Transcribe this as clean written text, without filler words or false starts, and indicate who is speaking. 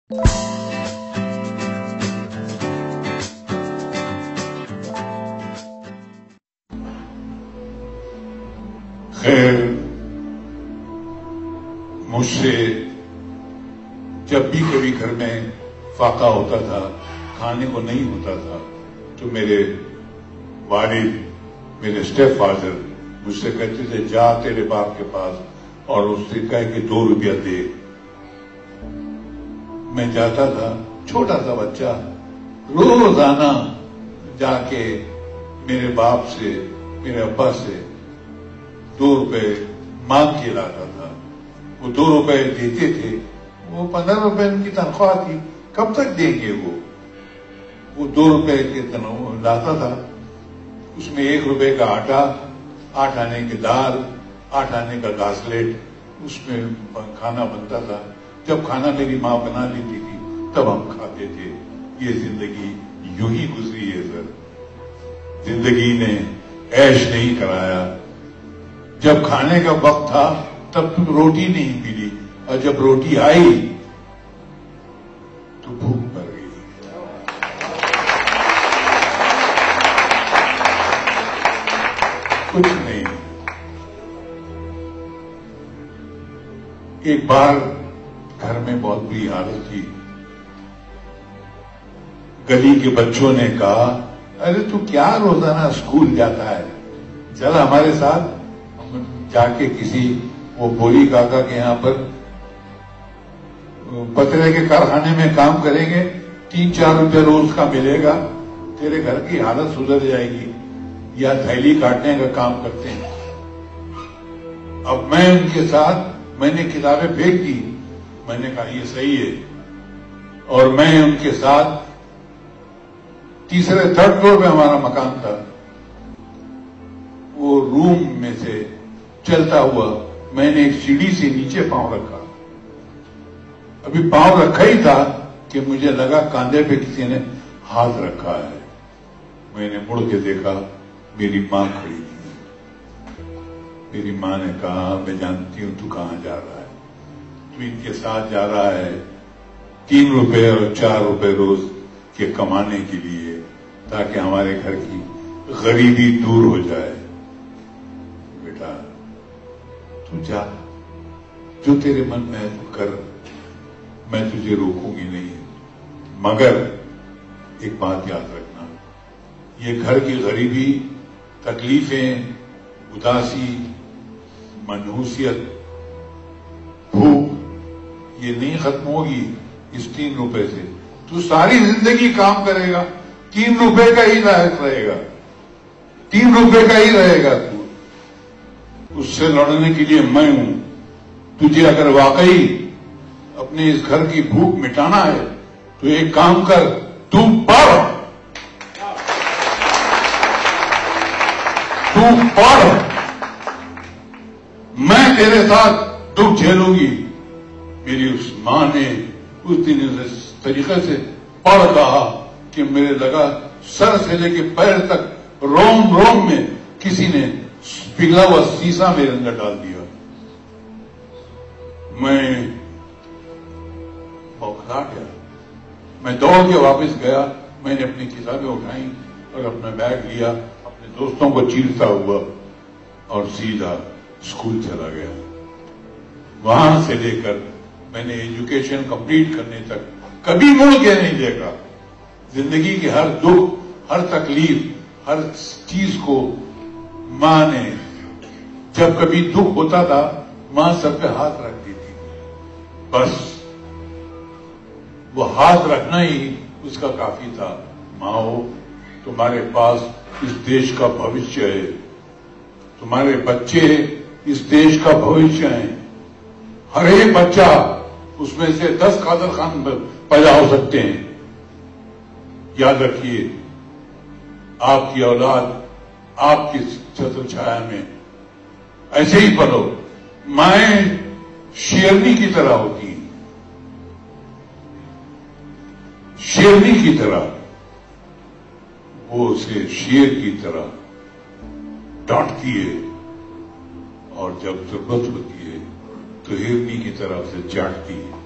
Speaker 1: خیر، مجھ سے جب بھی کبھی گھر میں فاقہ ہوتا تھا، کھانے کو نہیں ہوتا تھا، تو میرے والد، میرے اسٹیپ فادر مجھ سے کہتے تھے جا تیرے باپ کے پاس اور اس سے کہہ کہ 2 روپیہ دے۔ میں جاتا تھا، چھوٹا سا بچہ، روزانہ جا کے میرے باپ سے، میرے ابا سے 2 روپے مانگ کے لاتا تھا۔ وہ 2 روپے دیتے تھے، وہ 15 روپے ان کی تنخواہ تھی، کب تک دیں گے وہ 2 روپے کے لاتا تھا، اس میں 1 روپے کا آٹا، 8 آنے کی دال، 8 آنے کا گاسلیٹ، اس میں کھانا بنتا تھا۔ جب کھانا میری ماں بنا لیتی تھی تب ہم کھاتے تھے۔ یہ زندگی یوں ہی گزری ہے سر، زندگی نے عیش نہیں کرایا۔ جب کھانے کا وقت تھا تب روٹی نہیں ملی، اور جب روٹی آئی تو بھوک مر گئی۔ کچھ نہیں۔ ایک بار گھر میں بہت بری حالت تھی، گلی کے بچوں نے کہا ارے تو کیا روزانہ اسکول جاتا ہے، چل ہمارے ساتھ جا کے کسی وہ بولی کاکا کے یہاں پر پترے کے کارخانے میں کام کریں گے، 3-4 روپے روز کا ملے گا، تیرے گھر کی حالت سدھر جائے گی، یا تھیلی کاٹنے کا کام کرتے ہیں۔ اب میں ان کے ساتھ، میں نے کتابیں پھینک دی، میں نے کہا یہ صحیح ہے، اور میں ان کے ساتھ 3rd فلور پہ ہمارا مکان تھا، وہ روم میں سے چلتا ہوا میں نے ایک سیڑھی سے نیچے پاؤں رکھا، ابھی پاؤں رکھا ہی تھا کہ مجھے لگا کاندھے پہ کسی نے ہاتھ رکھا ہے۔ میں نے مڑ کے دیکھا، میری ماں کھڑی تھی۔ میری ماں نے کہا میں جانتی ہوں تو کہاں جا رہا ہے، تو ان کے ساتھ جا رہا ہے 3 روپے اور 4 روپے روز کے کمانے کے لیے، تاکہ ہمارے گھر کی غریبی دور ہو جائے۔ بیٹا تو جا، جو تیرے من میں ہے تو کر، میں تجھے روکوں گی نہیں، مگر ایک بات یاد رکھنا، یہ گھر کی غریبی، تکلیفیں، اداسی، منحوسیت، بھوک، یہ نہیں ختم ہوگی اس 3 روپے سے۔ تو ساری زندگی کام کرے گا، 3 روپے کا ہی لائق رہے گا، 3 روپے کا ہی رہے گا تو۔ اس سے لڑنے کے لیے میں ہوں۔ تجھے اگر واقعی اپنے اس گھر کی بھوک مٹانا ہے تو ایک کام کر، تو پڑھ، میں تیرے ساتھ دکھ جھیلوں گی۔ میری اس ماں نے اس دن اس طریقے سے پڑھ کہا کہ میرے لگا سر سے لے کے پیر تک روم روم میں کسی نے پگھلا ہوا سیسا میرے اندر ڈال دیا۔ میں بوکھلا گیا، میں دوڑ کے واپس گیا، میں نے اپنی کتابیں اٹھائیں اور اپنا بیگ لیا، اپنے دوستوں کو چیرتا ہوا اور سیدھا اسکول چلا گیا۔ وہاں سے لے کر میں نے ایجوکیشن کمپلیٹ کرنے تک کبھی مڑ کے نہیں دیکھا۔ زندگی کے ہر دکھ، ہر تکلیف، ہر چیز کو ماں نے، جب کبھی دکھ ہوتا تھا ماں سر پہ ہاتھ رکھ دیتی تھی، بس وہ ہاتھ رکھنا ہی اس کا کافی تھا۔ ماں، تمہارے پاس اس دیش کا بھوشیہ ہے، تمہارے بچے اس دیش کا بھوشیہ ہیں، ہر ایک بچہ اس میں سے 10 قادر خان پیدا ہو سکتے ہیں۔ یاد رکھیے، آپ کی اولاد آپ کی چھتر چھایا میں ایسے ہی پلو۔ مائیں شیرنی کی طرح ہوتی ہیں، شیرنی کی طرح، وہ اسے شیر کی طرح ڈانٹتی ہے، اور جب ضرورت ہوتی ہے تو ہرنی کی طرح اسے چاٹتی ہے۔